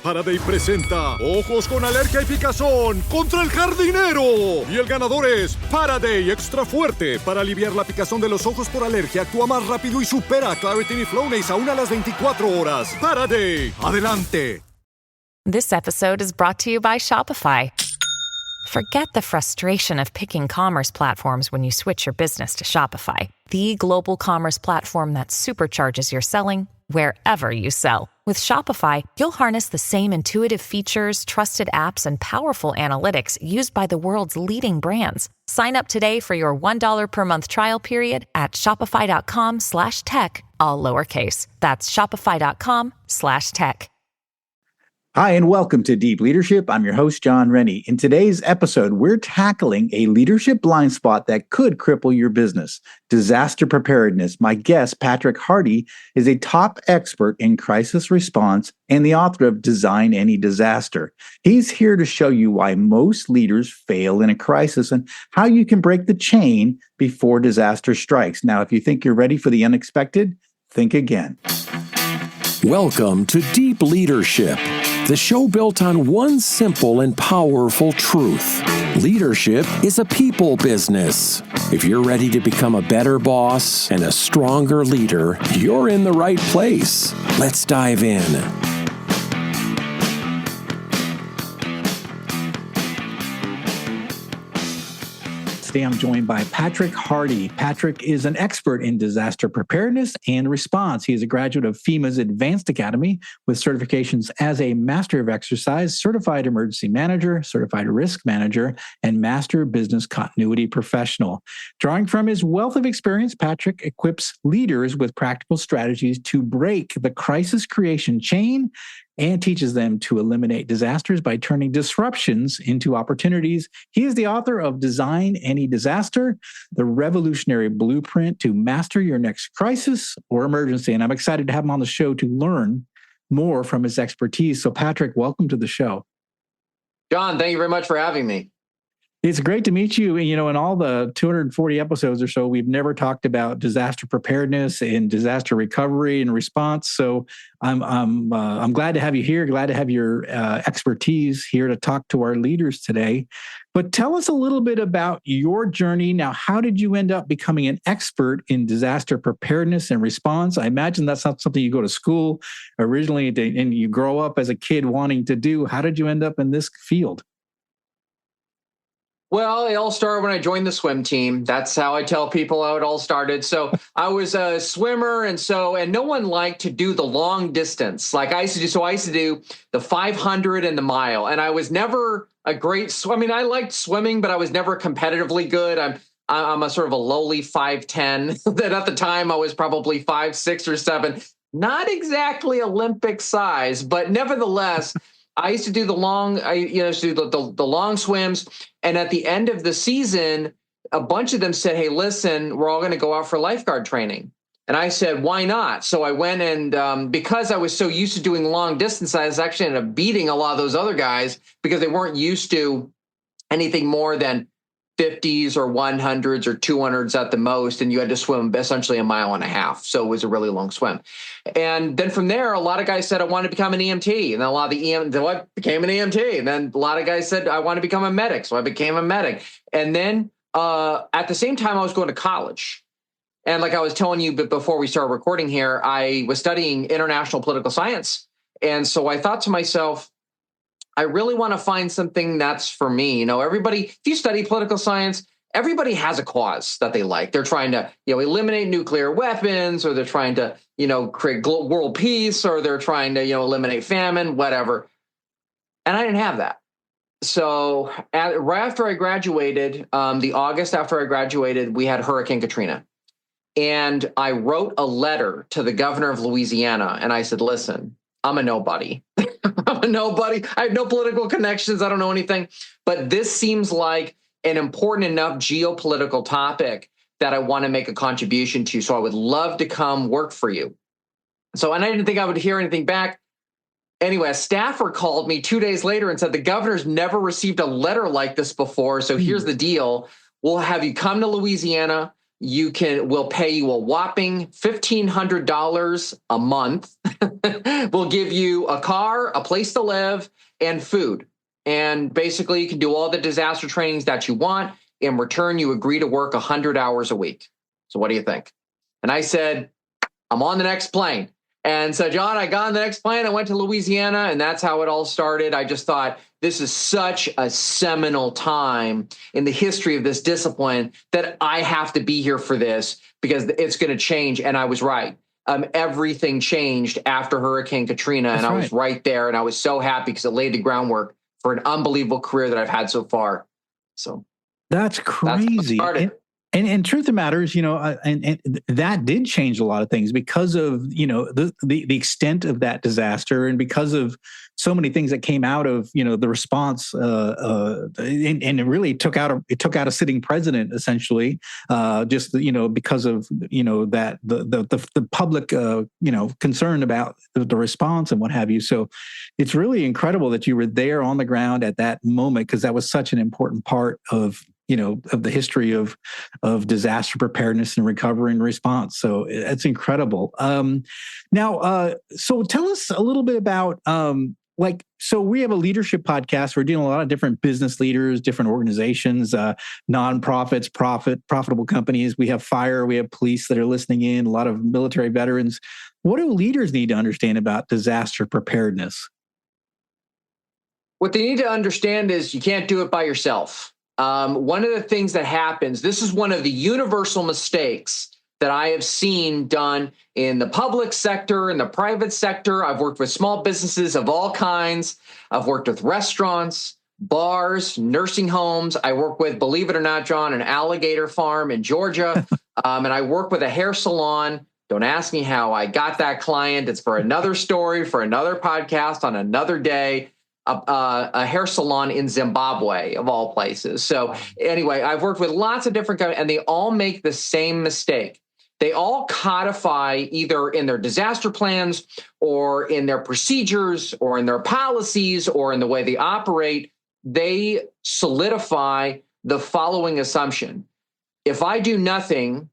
Faraday presenta Ojos con Alergia y Picazón contra el jardinero. Y el ganador es Faraday Extra Fuerte. Para aliviar la picazón de los ojos por alergia, actúa más rápido y supera a Claritin y Flonase aún a las 24 horas. Faraday, adelante. This episode is brought to you by Shopify. Forget the frustration of picking commerce platforms when you switch your business to Shopify, the global commerce platform that supercharges your selling wherever you sell. With Shopify, you'll harness the same intuitive features, trusted apps, and powerful analytics used by the world's leading brands. Sign up today for your $1 per month trial period at shopify.com/tech, all lowercase. That's shopify.com/tech. Hi, and welcome to Deep Leadership. I'm your host, John Rennie. In today's episode, we're tackling a leadership blind spot that could cripple your business: disaster preparedness. My guest, Patrick Hardy, is a top expert in crisis response and the author of Design Any Disaster. He's here to show you why most leaders fail in a crisis and how you can break the chain before disaster strikes. Now, if you think you're ready for the unexpected, think again. Welcome to Deep Leadership, the show built on one simple and powerful truth. Leadership is a people business. If you're ready to become a better boss and a stronger leader, you're in the right place. Let's dive in. Today, I'm joined by Patrick Hardy. Patrick is an expert in disaster preparedness and response. He is a graduate of FEMA's Advanced Academy with certifications as a Master of Exercise, Certified Emergency Manager, Certified Risk Manager, and Master Business Continuity Professional. Drawing from his wealth of experience, Patrick equips leaders with practical strategies to break the crisis creation chain and teaches them to eliminate disasters by turning disruptions into opportunities. He is the author of Design Any Disaster, the revolutionary blueprint to master your next crisis or emergency. And I'm excited to have him on the show to learn more from his expertise. So Patrick, welcome to the show. John, thank you very much for having me. It's great to meet you. You know, in all the 240 episodes or so, we've never talked about disaster preparedness and disaster recovery and response. So I'm glad to have you here. Glad to have your expertise here to talk to our leaders today. But tell us a little bit about your journey. Now, how did you end up becoming an expert in disaster preparedness and response? I imagine that's not something you go to school originally and you grow up as a kid wanting to do. How did you end up in this field? Well, it all started when I joined the swim team. That's how I tell people how it all started. So I was a swimmer, and no one liked to do the long distance like I used to do. So I used to do the 500 and the mile, and I was never a great I mean, I liked swimming, but I was never competitively good. I'm a sort of a lowly 5'10". That at the time I was probably 5'6" or 7, not exactly Olympic size, but nevertheless. I used to do the long, the long swims. And at the end of the season, a bunch of them said, "Hey, listen, we're all going to go out for lifeguard training." And I said, "Why not?" So I went and because I was so used to doing long distance, I was actually ended up beating a lot of those other guys because they weren't used to anything more than 50s or 100s or 200s at the most, and you had to swim essentially a mile and a half. So it was a really long swim. And then from there, a lot of guys said, "I want to become an EMT." And then a lot of I became an EMT. And then a lot of guys said, "I want to become a medic." So I became a medic. And then at the same time, I was going to college. And like I was telling you before we started recording here, I was studying international political science. And so I thought to myself, I really want to find something that's for me. You know, everybody, if you study political science, everybody has a cause that they like. They're trying to, eliminate nuclear weapons, or they're trying to, create world peace, or they're trying to, eliminate famine, whatever. And I didn't have that. So right after I graduated, the August after I graduated, we had Hurricane Katrina. And I wrote a letter to the governor of Louisiana. And I said, "Listen, I'm a nobody. I'm a nobody. I have no political connections. I don't know anything. But this seems like an important enough geopolitical topic that I want to make a contribution to. So I would love to come work for you." And I didn't think I would hear anything back. Anyway, a staffer called me 2 days later and said, "The governor's never received a letter like this before. So here's the deal. We'll have you come to Louisiana. we'll pay you a whopping $1,500 a month. We'll give you a car, a place to live, and food. And basically, you can do all the disaster trainings that you want. In return, you agree to work 100 hours a week. So what do you think? And I said, I'm on the next plane. And so, John, I got on the next plane. I went to Louisiana, and that's how it all started. I just thought, this is such a seminal time in the history of this discipline that I have to be here for this because it's going to change. And I was right. Everything changed after Hurricane Katrina, and I was right there. And I was so happy because it laid the groundwork for an unbelievable career that I've had so far. So that's crazy. And truth of the matter is, and that did change a lot of things because of, the extent of that disaster and because of so many things that came out of, the response. And it really took out a sitting president, essentially, just, because of, that the public, concern about the response and what have you. So it's really incredible that you were there on the ground at that moment, because that was such an important part of the history of disaster preparedness and recovery and response. So it's incredible. Now, so tell us a little bit about, so we have a leadership podcast. We're dealing with a lot of different business leaders, different organizations, nonprofits, profitable companies. We have fire, we have police that are listening in, a lot of military veterans. What do leaders need to understand about disaster preparedness? What they need to understand is you can't do it by yourself. One of the things that happens, this is one of the universal mistakes that I have seen done in the public sector, in the private sector. I've worked with small businesses of all kinds. I've worked with restaurants, bars, nursing homes. I work with, believe it or not, John, an alligator farm in Georgia. And I work with a hair salon. Don't ask me how I got that client. It's for another story, for another podcast on another day. A hair salon in Zimbabwe, of all places. So anyway, I've worked with lots of different companies, and they all make the same mistake. They all codify either in their disaster plans or in their procedures or in their policies or in the way they operate. They solidify the following assumption. If I do nothing,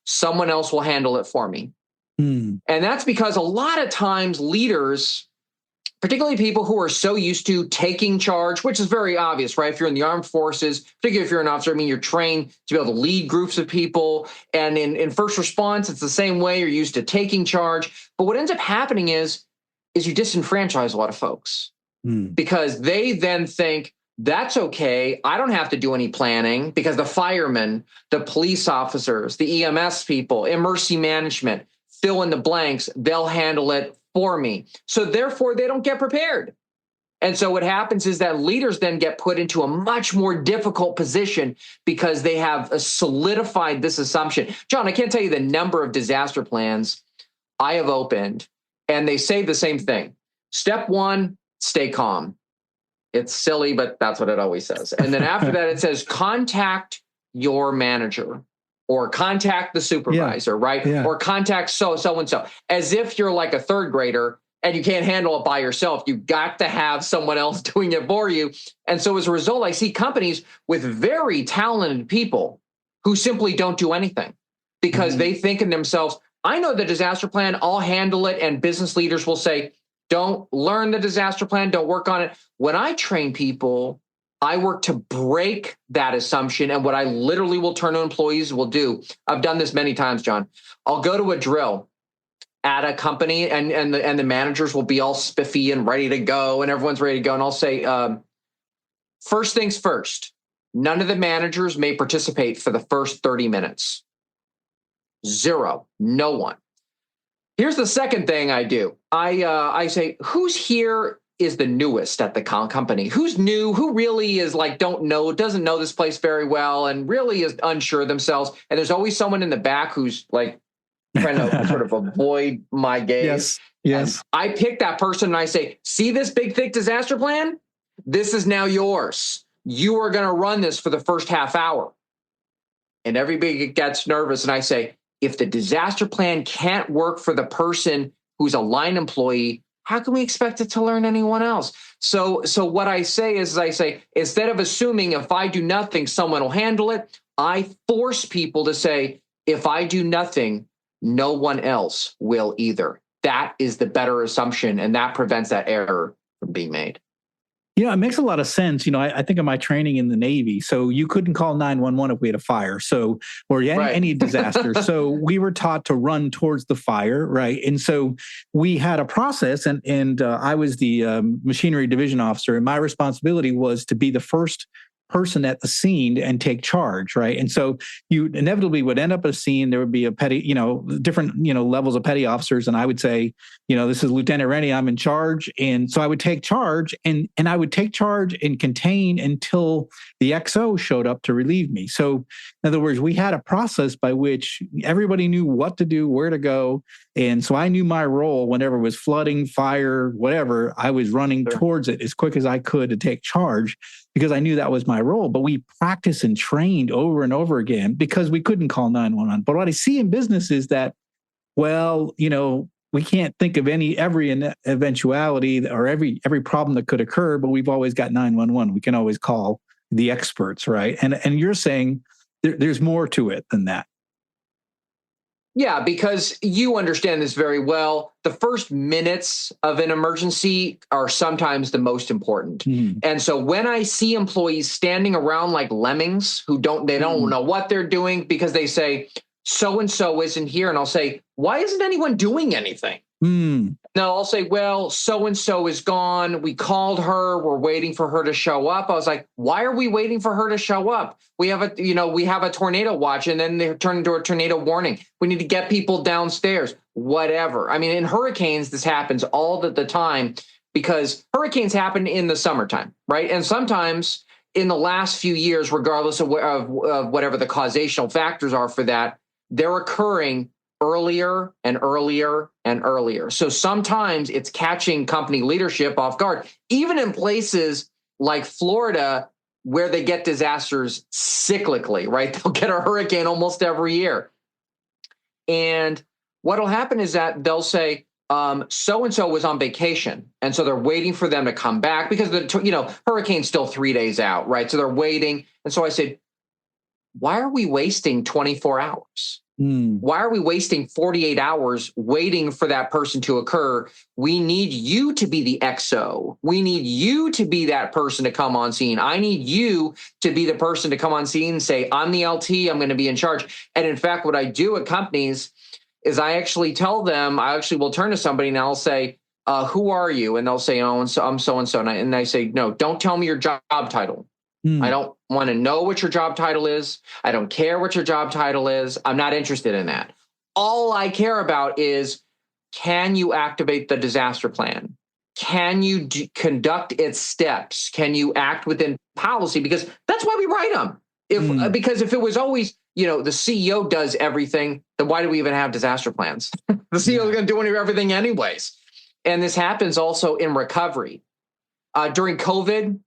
someone else will handle it for me. And that's because a lot of times leaders, particularly people who are so used to taking charge, which is very obvious, right? If you're in the armed forces, particularly if you're an officer, you're trained to be able to lead groups of people. And in first response, it's the same way. You're used to taking charge. But what ends up happening is you disenfranchise a lot of folks because they then think, that's okay. I don't have to do any planning because the firemen, the police officers, the EMS people, emergency management, fill in the blanks, they'll handle it for me. So therefore, they don't get prepared. And so what happens is that leaders then get put into a much more difficult position because they have solidified this assumption. John, I can't tell you the number of disaster plans I have opened, and they say the same thing. Step one, stay calm. It's silly, but that's what it always says. And then after that, it says contact your manager. Or contact the supervisor, right? Yeah. Or contact so-and-so, as if you're like a third grader and you can't handle it by yourself. You've got to have someone else doing it for you. And so as a result, I see companies with very talented people who simply don't do anything because they think in themselves, I know the disaster plan, I'll handle it. And business leaders will say, don't learn the disaster plan, don't work on it. When I train people, I work to break that assumption. And what I literally will turn to employees will do, I've done this many times, John. I'll go to a drill at a company and the managers will be all spiffy and ready to go and everyone's ready to go. And I'll say, first things first, none of the managers may participate for the first 30 minutes. Zero, no one. Here's the second thing I do. I say, who's here is the newest at the company? Who's new? Who really is like, doesn't know this place very well and really is unsure of themselves. And there's always someone in the back who's like trying to sort of avoid my gaze. Yes. And I pick that person and I say, see this big, thick disaster plan? This is now yours. You are going to run this for the first half hour. And everybody gets nervous. And I say, if the disaster plan can't work for the person who's a line employee, how can we expect it to learn anyone else? So what I say is, instead of assuming if I do nothing, someone will handle it, I force people to say, if I do nothing, no one else will either. That is the better assumption, and that prevents that error from being made. Yeah, it makes a lot of sense. I think of my training in the Navy. So you couldn't call 911 if we had a fire. Or any disaster. So we were taught to run towards the fire, right? And so we had a process, and I was the machinery division officer, and my responsibility was to be the first person at the scene and take charge, right? And so you inevitably would end up at a scene. There would be a petty, different, levels of petty officers. And I would say, this is Lieutenant Rennie, I'm in charge. And so I would take charge and I would take charge and contain until the XO showed up to relieve me. So in other words, we had a process by which everybody knew what to do, where to go. And so I knew my role whenever it was flooding, fire, whatever, I was running towards it as quick as I could to take charge because I knew that was my role. But we practiced and trained over and over again because we couldn't call 911. But what I see in business is that, we can't think of every eventuality or every problem that could occur, but we've always got 911. We can always call the experts, right? And you're saying there's more to it than that. Yeah, because you understand this very well. The first minutes of an emergency are sometimes the most important. Mm-hmm. And so when I see employees standing around like lemmings who don't know what they're doing because they say, so-and-so isn't here. And I'll say, why isn't anyone doing anything? No, I'll say, well, so-and-so is gone. We called her. We're waiting for her to show up. I was like, why are we waiting for her to show up? We have a tornado watch and then they turn into a tornado warning. We need to get people downstairs, whatever. I mean, in hurricanes, this happens all the time because hurricanes happen in the summertime, right? And sometimes in the last few years, regardless of whatever the causational factors are for that, they're occurring earlier and earlier and earlier. So sometimes it's catching company leadership off guard, even in places like Florida, where they get disasters cyclically, right? They'll get a hurricane almost every year. And what'll happen is that they'll say, so-and-so was on vacation. And so they're waiting for them to come back because hurricane's still 3 days out, right? So they're waiting. And so I said, why are we wasting 24 hours? Why are we wasting 48 hours waiting for that person to occur? We need you to be the XO. We need you to be that person to come on scene. I need you to be the person to come on scene and say, I'm the LT, I'm going to be in charge. And in fact, what I do at companies is I actually tell them, I actually will turn to somebody and I'll say, who are you? And they'll say, oh, and so I'm so-and-so. And I say, no, don't tell me your job title. I don't want to know what your job title is. I don't care what your job title is. I'm not interested in that. All I care about is, can you activate the disaster plan? Can you conduct its steps? Can you act within policy? Because that's why we write them. Because if it was always, the CEO does everything, then why do we even have disaster plans? The CEO is going to do everything anyways. And this happens also in recovery. During COVID,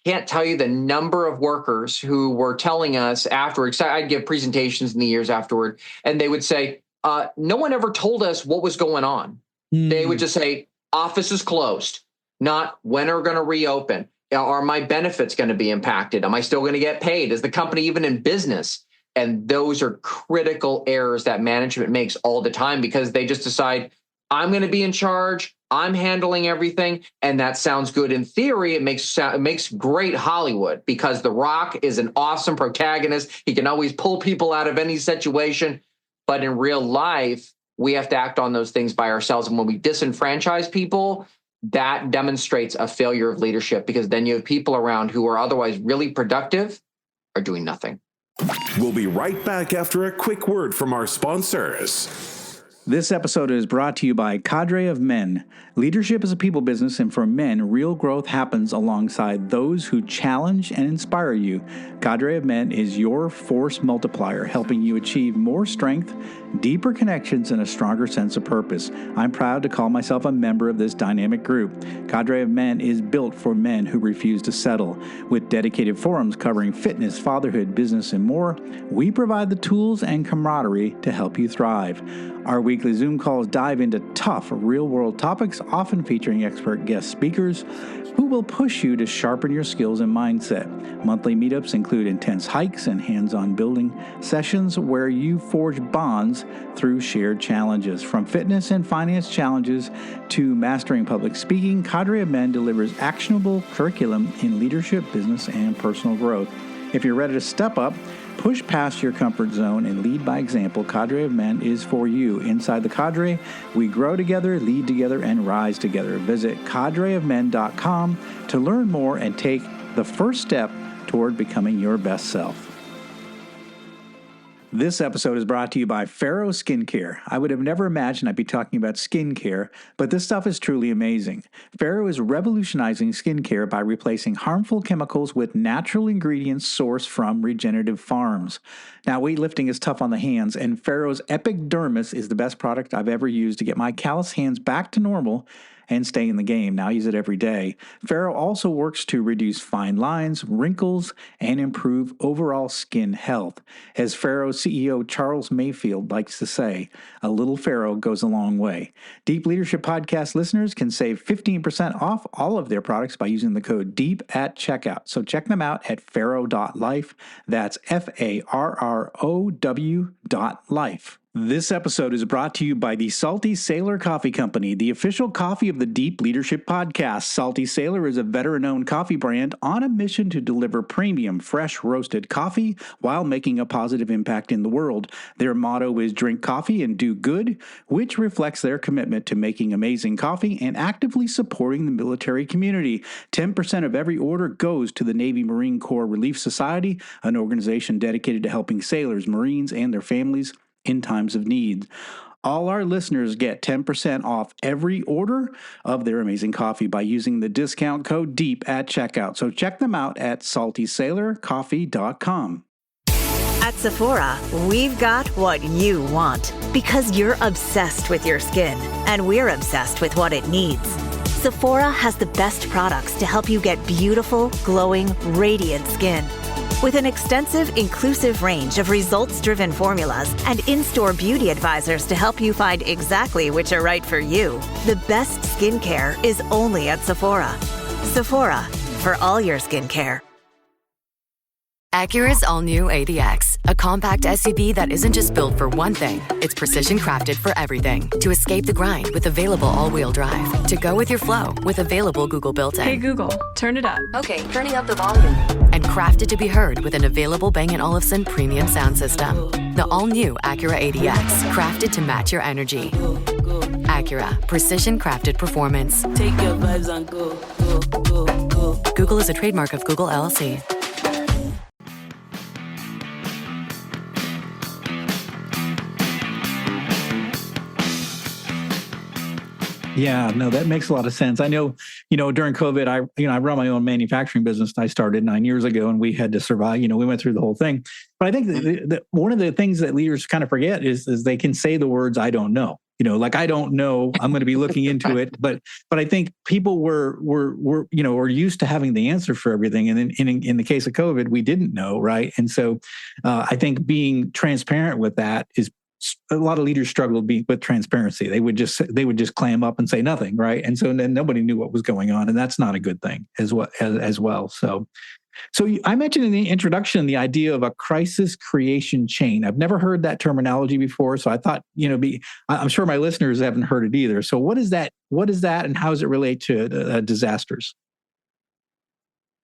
can't tell you the number of workers who were telling us afterwards. I'd give presentations in the years afterward, and they would say, no one ever told us what was going on. They would just say, office is closed, not when are we going to reopen? Are my benefits going to be impacted? Am I still going to get paid? Is the company even in business? And those are critical errors that management makes all the time because they just decide, I'm going to be in charge. I'm handling everything. And that sounds good in theory. It makes great Hollywood because The Rock is an awesome protagonist. He can always pull people out of any situation. But in real life, we have to act on those things by ourselves. And when we disenfranchise people, that demonstrates a failure of leadership because then you have people around who are otherwise really productive are doing nothing. We'll be right back after a quick word from our sponsors. This episode is brought to you by Cadre of Men. Leadership is a people business, and for men, real growth happens alongside those who challenge and inspire you. Cadre of Men is your force multiplier, helping you achieve more strength deeper connections, and a stronger sense of purpose. I'm proud to call myself a member of this dynamic group. Cadre of Men is built for men who refuse to settle. With dedicated forums covering fitness, fatherhood, business, and more, we provide the tools and camaraderie to help you thrive. Our weekly Zoom calls dive into tough, real-world topics, often featuring expert guest speakers who will push you to sharpen your skills and mindset. Monthly meetups include intense hikes and hands-on building sessions where you forge bonds through shared challenges. From fitness and finance challenges to mastering public speaking, Cadre of Men delivers actionable curriculum in leadership, business, and personal growth. If you're ready to step up, push past your comfort zone, and lead by example, Cadre of Men is for you. Inside the Cadre, we grow together, lead together, and rise together. Visit cadreofmen.com to learn more and take the first step toward becoming your best self. This episode is brought to you by Pharaoh Skincare. I would have never imagined I'd be talking about skincare, but this stuff is truly amazing. Pharaoh is revolutionizing skincare by replacing harmful chemicals with natural ingredients sourced from regenerative farms. Now, weightlifting is tough on the hands, and Pharaoh's Epic Dermis is the best product I've ever used to get my callous hands back to normal and stay in the game. Now I use it every day. Pharaoh also works to reduce fine lines, wrinkles, and improve overall skin health. As Pharaoh CEO Charles Mayfield likes to say, a little Pharaoh goes a long way. Deep Leadership Podcast listeners can save 15% off all of their products by using the code DEEP at checkout. So check them out at pharaoh.life. That's FARROW.life. This episode is brought to you by the Salty Sailor Coffee Company, the official coffee of the Deep Leadership Podcast. Salty Sailor is a veteran-owned coffee brand on a mission to deliver premium, fresh roasted coffee while making a positive impact in the world. Their motto is drink coffee and do good, which reflects their commitment to making amazing coffee and actively supporting the military community. 10% of every order goes to the Navy Marine Corps Relief Society, an organization dedicated to helping sailors, Marines, and their families in times of need. All our listeners get 10% off every order of their amazing coffee by using the discount code DEEP at checkout. So check them out at saltysailorcoffee.com. At Sephora, we've got what you want because you're obsessed with your skin and we're obsessed with what it needs. Sephora has the best products to help you get beautiful, glowing, radiant skin. With an extensive, inclusive range of results-driven formulas and in-store beauty advisors to help you find exactly which are right for you, the best skincare is only at Sephora. Sephora, for all your skincare. Acura's all-new ADX, a compact SUV that isn't just built for one thing, it's precision crafted for everything. To escape the grind with available all-wheel drive. To go with your flow with available Google built-in. Hey Google, turn it up. Okay, turning up the volume. And crafted to be heard with an available Bang & Olufsen premium sound system. The all-new Acura ADX, crafted to match your energy. Acura, precision crafted performance. Take your vibes and go, go, go, go. Google is a trademark of Google LLC. Yeah, no, that makes a lot of sense. I know, during COVID, I run my own manufacturing business. I started 9 years ago and we had to survive. We went through the whole thing. But I think that one of the things that leaders kind of forget is they can say the words, I don't know. I don't know, I'm going to be looking into it. But I think people were used to having the answer for everything. And then in the case of COVID, we didn't know, right? And so I think being transparent with that is, a lot of leaders struggled with transparency. They would just clam up and say nothing, right? And so then nobody knew what was going on, and that's not a good thing as well. So I mentioned in the introduction the idea of a crisis creation chain. I've never heard that terminology before, so I thought I'm sure my listeners haven't heard it either. So what is that? What is that, and how does it relate to disasters?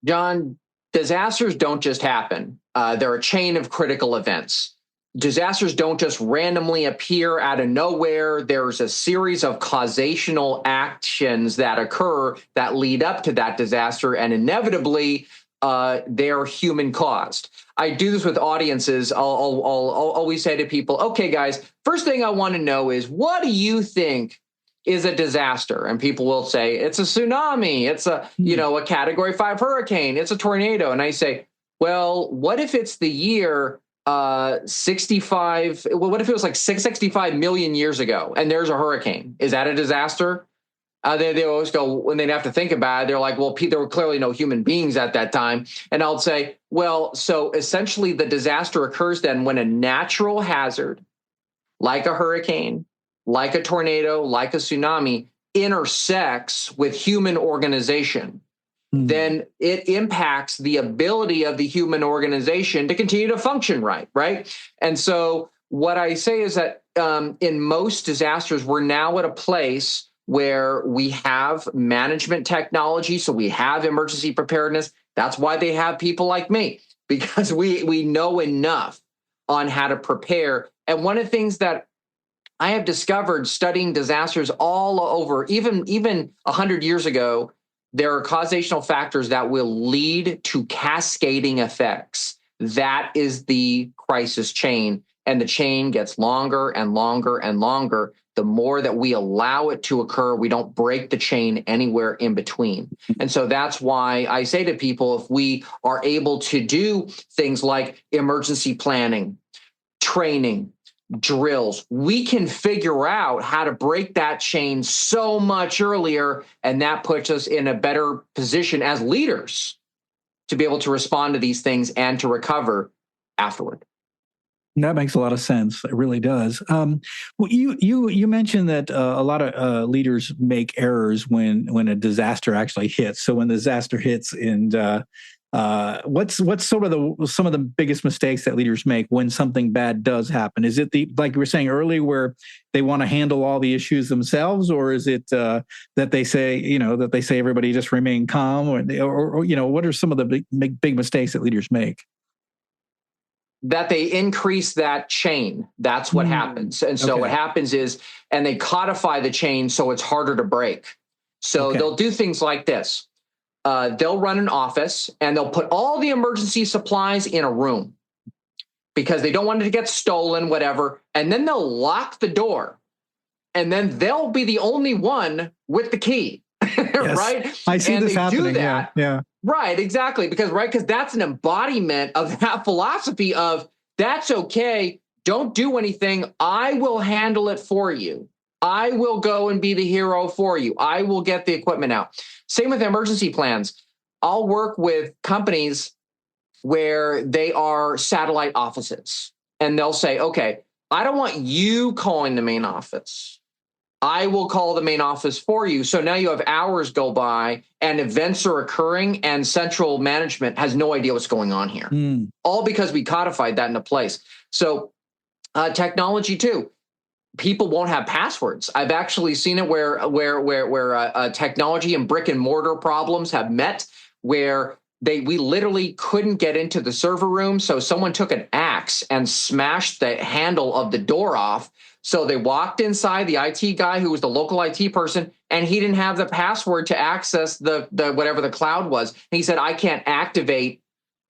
John, disasters don't just happen. They're a chain of critical events. Disasters don't just randomly appear out of nowhere. There's a series of causational actions that occur that lead up to that disaster, and inevitably, they're human caused. I do this with audiences. I'll always say to people, okay, guys, first thing I want to know is, what do you think is a disaster? And people will say, it's a tsunami. It's a Category 5 hurricane. It's a tornado. And I say, well, what if it's the year 65, well, what if it was like 665 million years ago and there's a hurricane? Is that a disaster? They always go, when they have to think about it, they're like, well, there were clearly no human beings at that time. And I'll say, well, so essentially the disaster occurs then when a natural hazard, like a hurricane, like a tornado, like a tsunami, intersects with human organization. Then it impacts the ability of the human organization to continue to function right? And so what I say is that in most disasters, we're now at a place where we have management technology, so we have emergency preparedness. That's why they have people like me, because we know enough on how to prepare. And one of the things that I have discovered studying disasters all over, even 100 years ago, there are causational factors that will lead to cascading effects. That is the crisis chain, and the chain gets longer and longer and longer. The more that we allow it to occur, we don't break the chain anywhere in between. And so that's why I say to people, if we are able to do things like emergency planning, training, drills, we can figure out how to break that chain so much earlier, and that puts us in a better position as leaders to be able to respond to these things and to recover afterward. That makes a lot of sense. It really does. Well, you mentioned that a lot of leaders make errors when a disaster actually hits. So when the disaster hits, and what's sort of some of the biggest mistakes that leaders make when something bad does happen? Is it like you were saying earlier, where they want to handle all the issues themselves, or is it that they say everybody just remain calm, or what are some of the big mistakes that leaders make? That they increase that chain. That's what happens. And so what happens is, and they codify the chain so it's harder to break. So they'll do things like this. They'll run an office and they'll put all the emergency supplies in a room because they don't want it to get stolen, whatever. And then they'll lock the door. And then they'll be the only one with the key. Yes. Right? I see and this they happening. Do that. Yeah. Right, exactly. Because that's an embodiment of that philosophy of that's okay. Don't do anything. I will handle it for you. I will go and be the hero for you. I will get the equipment out. Same with emergency plans. I'll work with companies where they are satellite offices, and they'll say, okay, I don't want you calling the main office. I will call the main office for you. So now you have hours go by and events are occurring and central management has no idea what's going on here. All because we codified that into place. So technology too. People won't have passwords. I've actually seen it where technology and brick and mortar problems have met, where we literally couldn't get into the server room. So someone took an axe and smashed the handle of the door off. So they walked inside, the IT guy who was the local IT person, and he didn't have the password to access the whatever the cloud was. And he said, I can't activate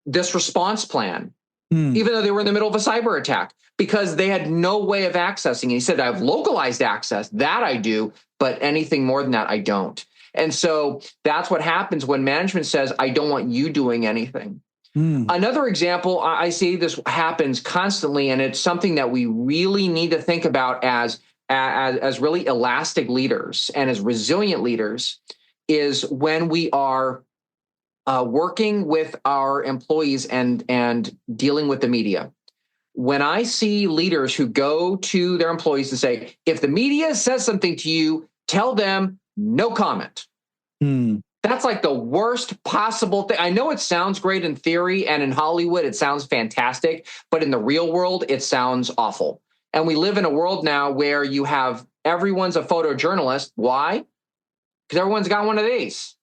this response plan, even though they were in the middle of a cyber attack, because they had no way of accessing it. He said, I have localized access, that I do, but anything more than that, I don't. And so that's what happens when management says, I don't want you doing anything. Another example, I see this happens constantly, and it's something that we really need to think about as really elastic leaders and as resilient leaders, is when we are working with our employees and dealing with the media. When I see leaders who go to their employees and say, if the media says something to you, tell them no comment. That's like the worst possible thing. I know it sounds great in theory, and in Hollywood, it sounds fantastic, but in the real world, it sounds awful. And we live in a world now where you have everyone's a photojournalist. Why? Because everyone's got one of these,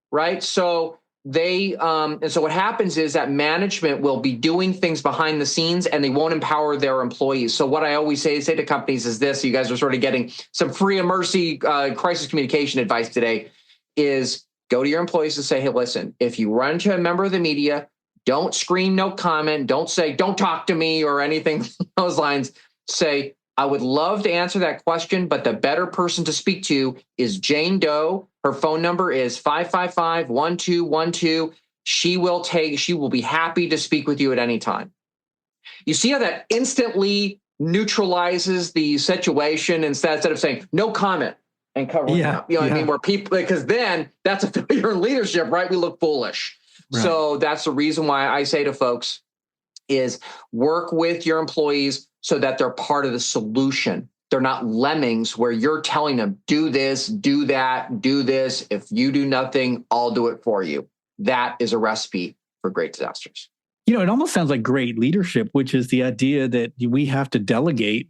right? So and so what happens is that management will be doing things behind the scenes and they won't empower their employees. So what I always say to companies is this, you guys are sort of getting some free emergency crisis communication advice today, is go to your employees and say, hey, listen, if you run into a member of the media, don't scream no comment, don't say, don't talk to me or anything along those lines. Say, I would love to answer that question, but the better person to speak to is Jane Doe. Her phone number is 555-1212. She will be happy to speak with you at any time. You see how that instantly neutralizes the situation instead of saying no comment and covering up. You know what I mean? Where people, because then that's a failure in leadership, right? We look foolish. Right. So that's the reason why I say to folks is work with your employees so that they're part of the solution. They're not lemmings where you're telling them, do this, do that, do this. If you do nothing, I'll do it for you. That is a recipe for great disasters. You know, it almost sounds like great leadership, which is the idea that we have to delegate,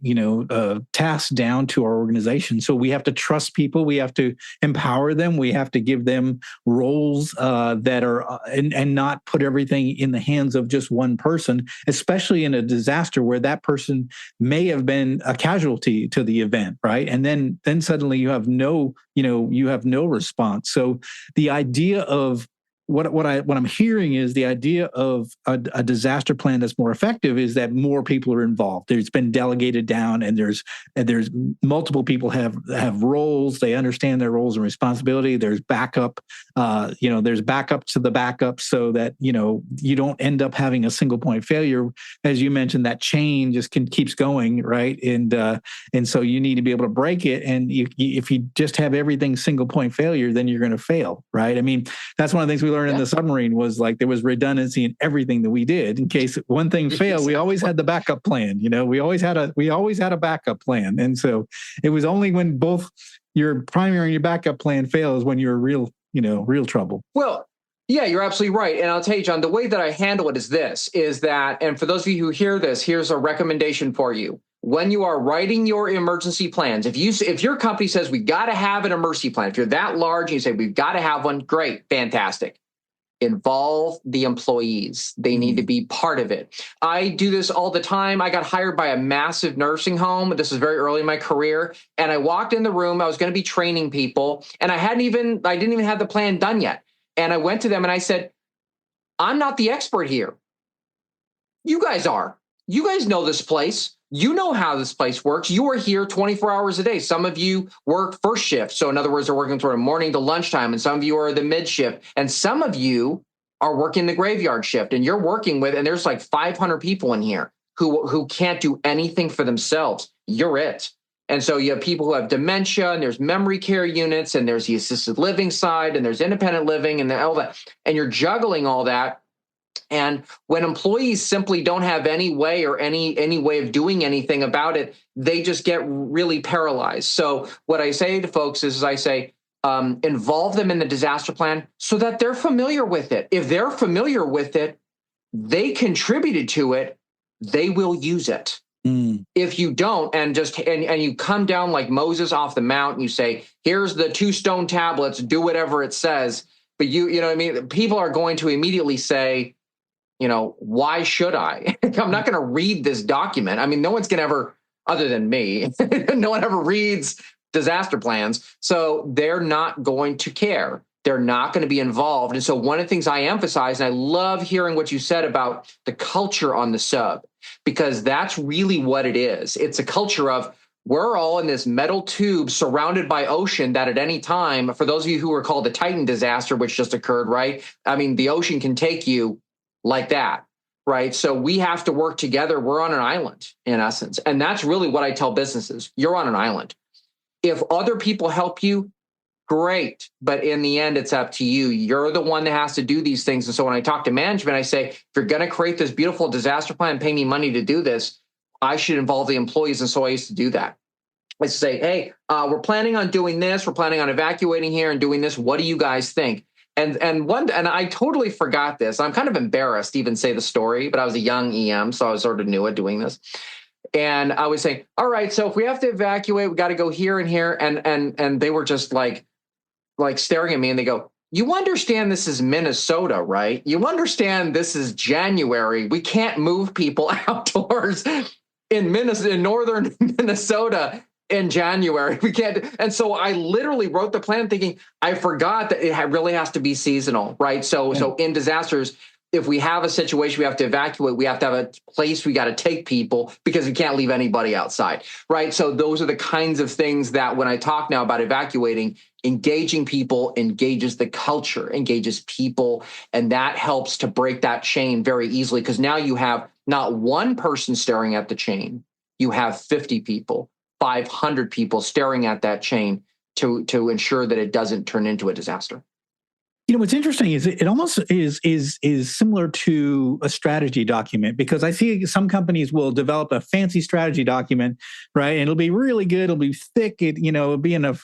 tasks down to our organization. So we have to trust people. We have to empower them. We have to give them roles that are and not put everything in the hands of just one person, especially in a disaster where that person may have been a casualty to the event, right? And then suddenly you have no response. So the idea of what I'm hearing is the idea of a disaster plan that's more effective is that more people are involved. There's been delegated down, and there's multiple people have roles. They understand their roles and responsibility. There's backup. There's backup to the backup, so that you don't end up having a single point failure. As you mentioned, that chain just keeps going, right? And so you need to be able to break it. And if you just have everything single point failure, then you're going to fail, right? I mean, that's one of the things we learned in the submarine was like there was redundancy in everything that we did. In case one thing failed, we always had the backup plan. We always had a backup plan. And so it was only when both your primary and your backup plan fails when you're real trouble. Well, yeah, you're absolutely right. And I'll tell you, John, the way that I handle it is that, and for those of you who hear this, here's a recommendation for you. When you are writing your emergency plans, if your company says we got to have an emergency plan, if you're that large and you say we've got to have one, great, fantastic. Involve the employees. They need to be part of it. I do this all the time. I got hired by a massive nursing home. This is very early in my career. And I walked in the room. I was going to be training people. And I didn't even have the plan done yet. And I went to them and I said, I'm not the expert here. You guys are. You guys know this place. You know how this place works. You are here 24 hours a day. Some of you work first shift. So in other words, they're working from morning to lunchtime. And some of you are the mid shift. And some of you are working the graveyard shift. And you're working with, and there's like 500 people in here who can't do anything for themselves. You're it. And so you have people who have dementia, and there's memory care units, and there's the assisted living side, and there's independent living, and all that. And you're juggling all that. And when employees simply don't have any way or any way of doing anything about it, they just get really paralyzed. So what I say to folks is I say, involve them in the disaster plan so that they're familiar with it. If they're familiar with it, they contributed to it, they will use it. If you don't, and you come down like Moses off the mount and you say, here's the 2 stone tablets, do whatever it says. But you know what I mean? People are going to immediately say, why should I? I'm not going to read this document. I mean, no one's going to ever, other than me, no one ever reads disaster plans. So they're not going to care. They're not going to be involved. And so one of the things I emphasize, and I love hearing what you said about the culture on the sub, because that's really what it is. It's a culture of we're all in this metal tube surrounded by ocean that at any time, for those of you who recall the Titan disaster, which just occurred, right? I mean, the ocean can take you like that, right? So we have to work together. We're on an island in essence. And that's really what I tell businesses. You're on an island. If other people help you, great. But in the end, it's up to you. You're the one that has to do these things. And so when I talk to management, I say, if you're going to create this beautiful disaster plan, pay me money to do this, I should involve the employees. And so I used to do that. I say, hey, we're planning on doing this. We're planning on evacuating here and doing this. What do you guys think? And I totally forgot this. I'm kind of embarrassed to even say the story, but I was a young EM, so I was sort of new at doing this. And I was saying, all right, so if we have to evacuate, we got to go here and here. And they were just like staring at me and they go, you understand this is Minnesota, right? You understand this is January. We can't move people outdoors in northern Minnesota in January. We can't. And so I literally wrote the plan thinking, I forgot that it really has to be seasonal, right? So in disasters, if we have a situation we have to evacuate, we have to have a place we got to take people because we can't leave anybody outside, right? So those are the kinds of things that when I talk now about evacuating, engaging people engages the culture, engages people, and that helps to break that chain very easily because now you have not one person staring at the chain, you have 50 people, 500 people staring at that chain to ensure that it doesn't turn into a disaster. What's interesting is it almost is similar to a strategy document because I see some companies will develop a fancy strategy document, right? And it'll be really good. It'll be thick. It'll be in a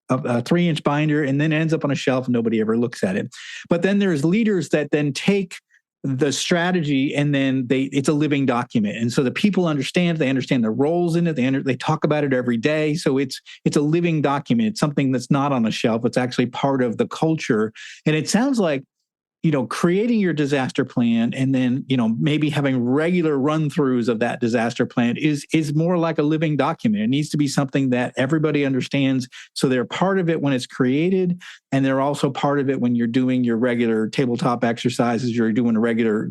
3-inch binder and then ends up on a shelf and nobody ever looks at it. But then there's leaders that then take the strategy and then it's a living document. And so the people understand the roles in it. They talk about it every day. So it's a living document. It's something that's not on a shelf. It's actually part of the culture. And it sounds like, creating your disaster plan and then, maybe having regular run-throughs of that disaster plan is more like a living document. It needs to be something that everybody understands. So they're part of it when it's created, and they're also part of it when you're doing your regular tabletop exercises, you're doing regular,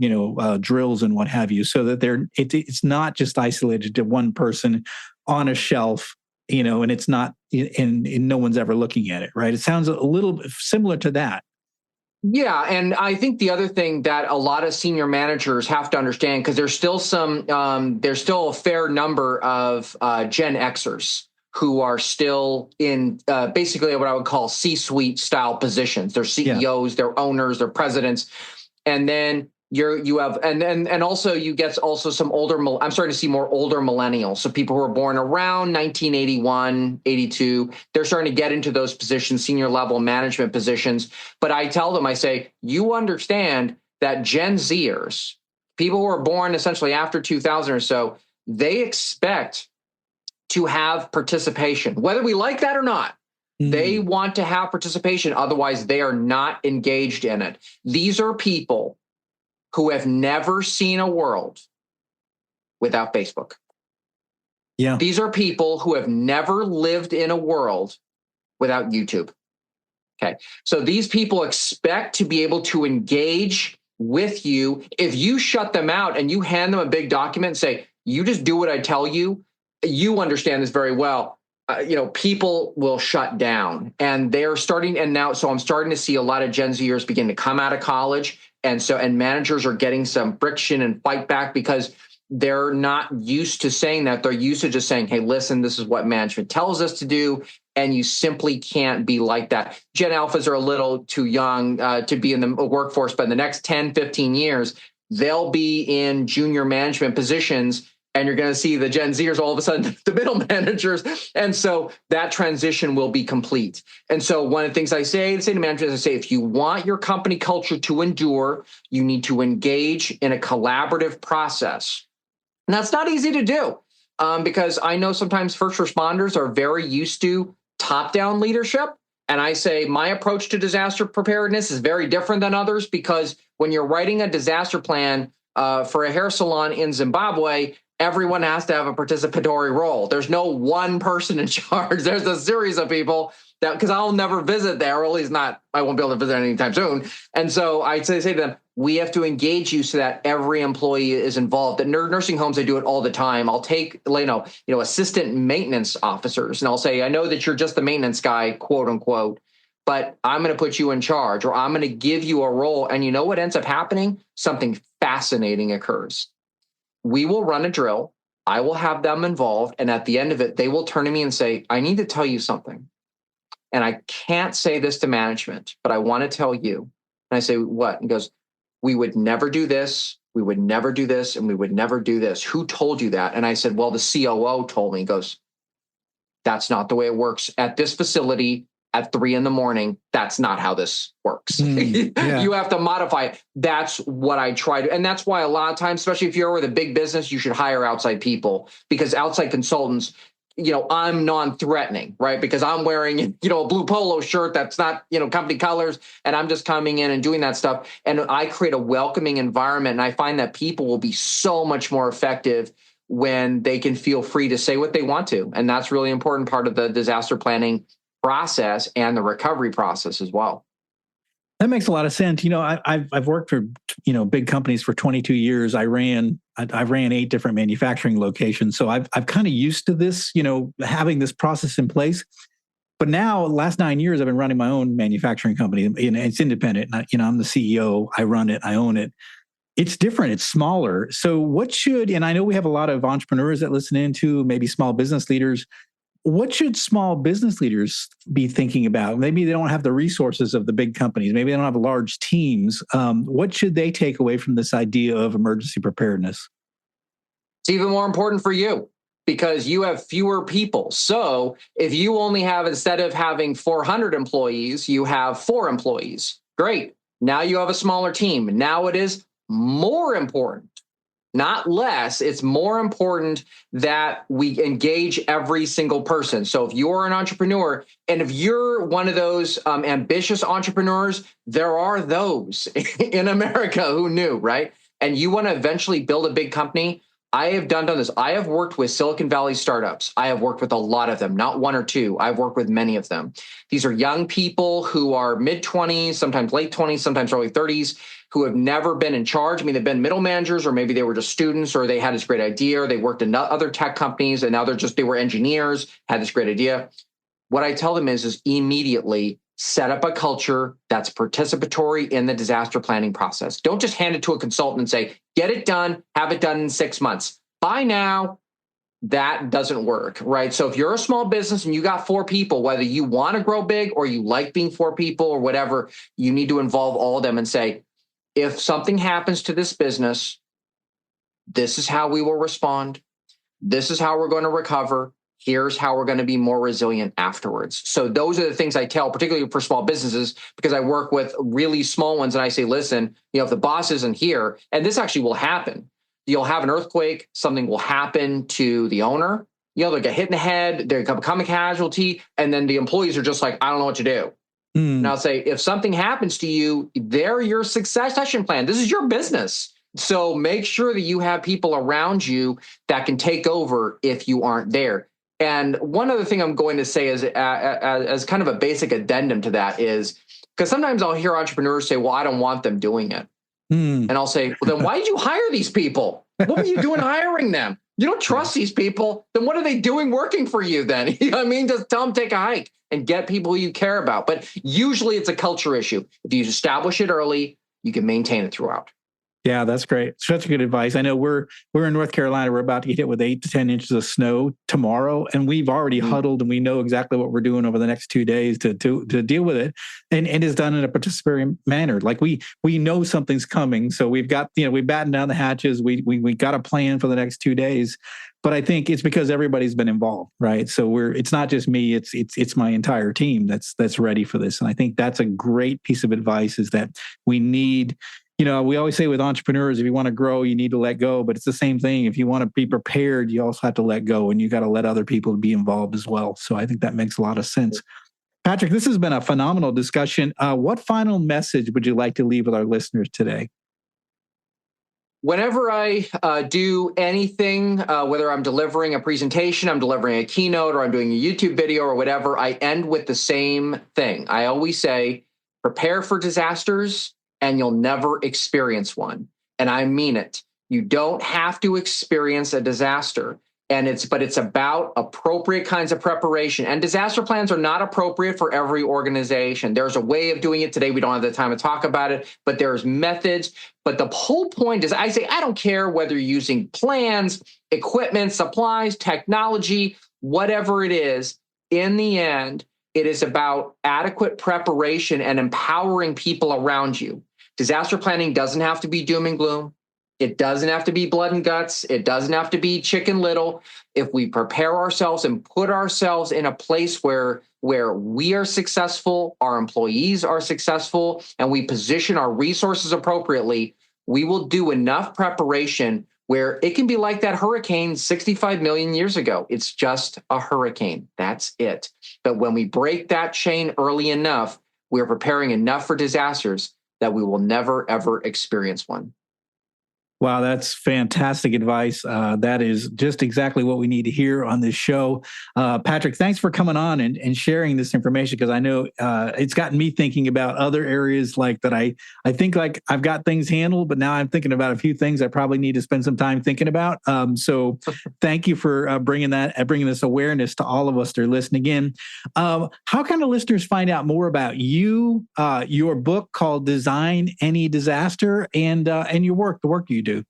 drills and what have you, so that it's not just isolated to one person on a shelf, and it's not, and no one's ever looking at it, right? It sounds a little similar to that. Yeah, and I think the other thing that a lot of senior managers have to understand, because there's still a fair number of Gen Xers who are still in basically what I would call C-suite style positions. They're CEOs, they're owners, they're presidents, and then you have and also you get some older. I'm starting to see more older millennials, so people who were born around 1981, 82. They're starting to get into those positions, senior level management positions. But I tell them, I say, you understand that Gen Zers, people who were born essentially after 2000 or so, they expect to have participation, whether we like that or not. They want to have participation. Otherwise, they are not engaged in it. These are people who have never seen a world without Facebook. Yeah. These are people who have never lived in a world without YouTube. Okay. So these people expect to be able to engage with you. If you shut them out and you hand them a big document and say, you just do what I tell you, you understand this very well. People will shut down, and they're starting. And now, so I'm starting to see a lot of Gen Zers begin to come out of college. And managers are getting some friction and fight back because they're not used to saying that. They're used to just saying, hey, listen, this is what management tells us to do. And you simply can't be like that. Gen Alphas are a little too young to be in the workforce, but in the next 10, 15 years, they'll be in junior management positions. And you're going to see the Gen Zers all of a sudden, the middle managers. And so that transition will be complete. And so one of the things I say to managers, I say, if you want your company culture to endure, you need to engage in a collaborative process. And that's not easy to do because I know sometimes first responders are very used to top-down leadership. And I say my approach to disaster preparedness is very different than others because when you're writing a disaster plan for a hair salon in Zimbabwe, everyone has to have a participatory role. There's no one person in charge. There's a series of people that, because I'll never visit there, or at least I won't be able to visit anytime soon. And so I say to them, we have to engage you so that every employee is involved. At nursing homes, they do it all the time. I'll take, assistant maintenance officers, and I'll say, I know that you're just the maintenance guy, quote unquote, but I'm going to put you in charge, or I'm going to give you a role. And you know what ends up happening? Something fascinating occurs. We will run a drill. I will have them involved. And at the end of it, they will turn to me and say, I need to tell you something. And I can't say this to management, but I want to tell you. And I say, what? And he goes, we would never do this. We would never do this. And we would never do this. Who told you that? And I said, well, the COO told me. He goes, that's not the way it works at this facility. At 3 a.m, that's not how this works. Yeah. You have to modify it. That's what I try to. And that's why a lot of times, especially if you're with a big business, you should hire outside people because outside consultants, I'm non-threatening, right? Because I'm wearing, a blue polo shirt that's not, company colors, and I'm just coming in and doing that stuff. And I create a welcoming environment. And I find that people will be so much more effective when they can feel free to say what they want to. And that's really important part of the disaster planning process and the recovery process as well. That makes a lot of sense. I've worked for big companies for 22 years. I ran 8 different manufacturing locations, so I've kind of used to this, having this process in place. But now, last 9 years, I've been running my own manufacturing company. It's independent. I'm the CEO. I run it. I own it. It's different. It's smaller. So and I know we have a lot of entrepreneurs that listen into, maybe small business leaders. What should small business leaders be thinking about? Maybe they don't have the resources of the big companies. Maybe they don't have large teams. What should they take away from this idea of emergency preparedness? It's even more important for you because you have fewer people. So if you only have, instead of having 400 employees, you have 4 employees. Great. Now you have a smaller team. Now it is more important, not less. It's more important that we engage every single person. So if you're an entrepreneur, and if you're one of those ambitious entrepreneurs, there are those in America who knew, right? And you want to eventually build a big company. I have done this. I have worked with Silicon Valley startups. I have worked with a lot of them, not 1 or 2. I've worked with many of them. These are young people who are mid-20s, sometimes late 20s, sometimes early 30s, who have never been in charge. I mean, they've been middle managers, or maybe they were just students, or they had this great idea, or they worked in other tech companies, and now they were engineers, had this great idea. What I tell them is immediately set up a culture that's participatory in the disaster planning process. Don't just hand it to a consultant and say, get it done, have it done in 6 months. By now, that doesn't work, right? So if you're a small business and you got 4 people, whether you want to grow big or you like being 4 people or whatever, you need to involve all of them and say, if something happens to this business, this is how we will respond. This is how we're going to recover. Here's how we're going to be more resilient afterwards. So those are the things I tell, particularly for small businesses, because I work with really small ones. And I say, listen, if the boss isn't here, and this actually will happen, you'll have an earthquake, something will happen to the owner. They'll get hit in the head, they become a casualty. And then the employees are just like, I don't know what to do. And I'll say, if something happens to you, they're your succession plan. This is your business. So make sure that you have people around you that can take over if you aren't there. And one other thing I'm going to say is as kind of a basic addendum to that is, because sometimes I'll hear entrepreneurs say, well, I don't want them doing it. And I'll say, well, then why did you hire these people? What were you doing hiring them? You don't trust these people. Then what are they doing working for you then? You know what I mean? Just tell them take a hike and get people you care about. But usually it's a culture issue. If you establish it early, you can maintain it throughout. Yeah, that's great. Such good advice. I know we're in North Carolina. We're about to get hit with 8 to 10 inches of snow tomorrow, and we've already huddled, and we know exactly what we're doing over the next 2 days to deal with it. And it's done in a participatory manner. Like we know something's coming, so we've got we battened down the hatches. We got a plan for the next 2 days. But I think it's because everybody's been involved, right? So it's not just me; it's my entire team that's ready for this. And I think that's a great piece of advice: is that we need. We always say with entrepreneurs, if you want to grow, you need to let go. But it's the same thing. If you want to be prepared, you also have to let go, and you got to let other people be involved as well. So I think that makes a lot of sense. Patrick, this has been a phenomenal discussion. What final message would you like to leave with our listeners today? Whenever I do anything, whether I'm delivering a presentation, I'm delivering a keynote, or I'm doing a YouTube video or whatever, I end with the same thing. I always say, prepare for disasters, and you'll never experience one. And I mean it. You don't have to experience a disaster. But it's about appropriate kinds of preparation. And disaster plans are not appropriate for every organization. There's a way of doing it today. We don't have the time to talk about it, but there's methods. But the whole point is, I say, I don't care whether you're using plans, equipment, supplies, technology, whatever it is. In the end, it is about adequate preparation and empowering people around you. Disaster planning doesn't have to be doom and gloom. It doesn't have to be blood and guts. It doesn't have to be Chicken Little. If we prepare ourselves and put ourselves in a place where we are successful, our employees are successful, and we position our resources appropriately, we will do enough preparation where it can be like that hurricane 65 million years ago. It's just a hurricane. That's it. But when we break that chain early enough, we're preparing enough for disasters that we will never, ever experience one. Wow, that's fantastic advice. That is just exactly what we need to hear on this show. Patrick, thanks for coming on and sharing this information, because I know it's gotten me thinking about other areas like that. I think like I've got things handled, but now I'm thinking about a few things I probably need to spend some time thinking about. So thank you for bringing this awareness to all of us that are listening in. How can the listeners find out more about you, your book called Design Any Disaster, and the work you do?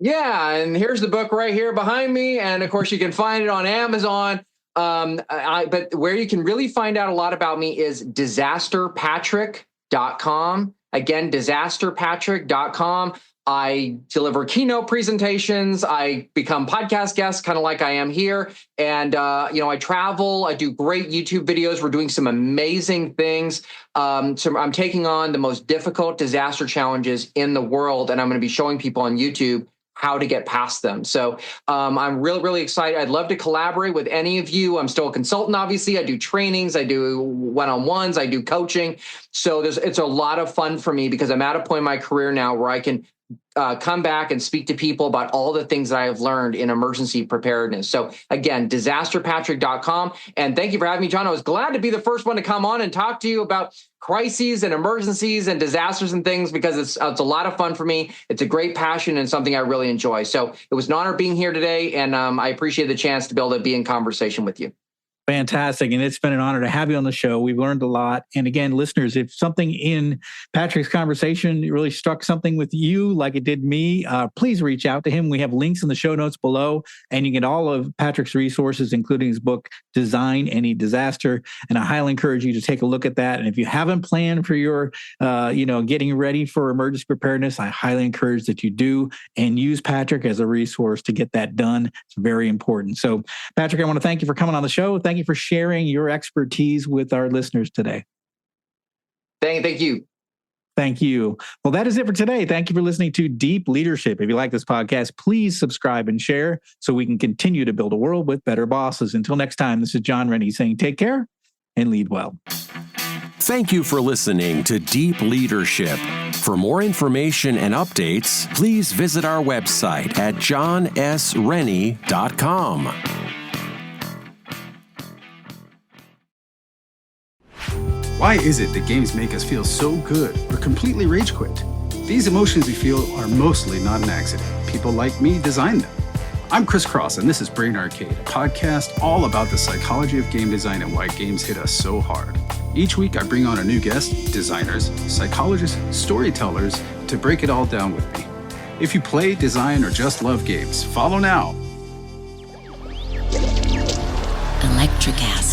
Yeah, and here's the book right here behind me, and of course you can find it on Amazon. But where you can really find out a lot about me is disasterpatrick.com. Again, disasterpatrick.com. I deliver keynote presentations. I become podcast guests, kind of like I am here. And, I travel. I do great YouTube videos. We're doing some amazing things. So I'm taking on the most difficult disaster challenges in the world, and I'm going to be showing people on YouTube how to get past them. So I'm really, really excited. I'd love to collaborate with any of you. I'm still a consultant, obviously. I do trainings. I do one-on-ones. I do coaching. So it's a lot of fun for me because I'm at a point in my career now where I can come back and speak to people about all the things that I have learned in emergency preparedness. So again, disasterpatrick.com. And thank you for having me, John. I was glad to be the first one to come on and talk to you about crises and emergencies and disasters and things, because it's a lot of fun for me. It's a great passion and something I really enjoy. So it was an honor being here today. And I appreciate the chance to be able to be in conversation with you. Fantastic. And it's been an honor to have you on the show. We've learned a lot. And again, listeners, if something in Patrick's conversation really struck something with you like it did me, please reach out to him. We have links in the show notes below, and you get all of Patrick's resources, including his book, Design Any Disaster. And I highly encourage you to take a look at that. And if you haven't planned for your, getting ready for emergency preparedness, I highly encourage that you do and use Patrick as a resource to get that done. It's very important. So Patrick, I want to thank you for coming on the show. Thank you for sharing your expertise with our listeners today. Thank you. Thank you. Well, that is it for today. Thank you for listening to Deep Leadership. If you like this podcast, please subscribe and share so we can continue to build a world with better bosses. Until next time, this is John Rennie saying take care and lead well. Thank you for listening to Deep Leadership. For more information and updates, please visit our website at johnsrennie.com. Why is it that games make us feel so good or completely rage quit? These emotions we feel are mostly not an accident. People like me designed them. I'm Chris Cross, and this is Brain Arcade, a podcast all about the psychology of game design and why games hit us so hard. Each week, I bring on a new guest, designers, psychologists, storytellers, to break it all down with me. If you play, design, or just love games, follow now. Electric acid.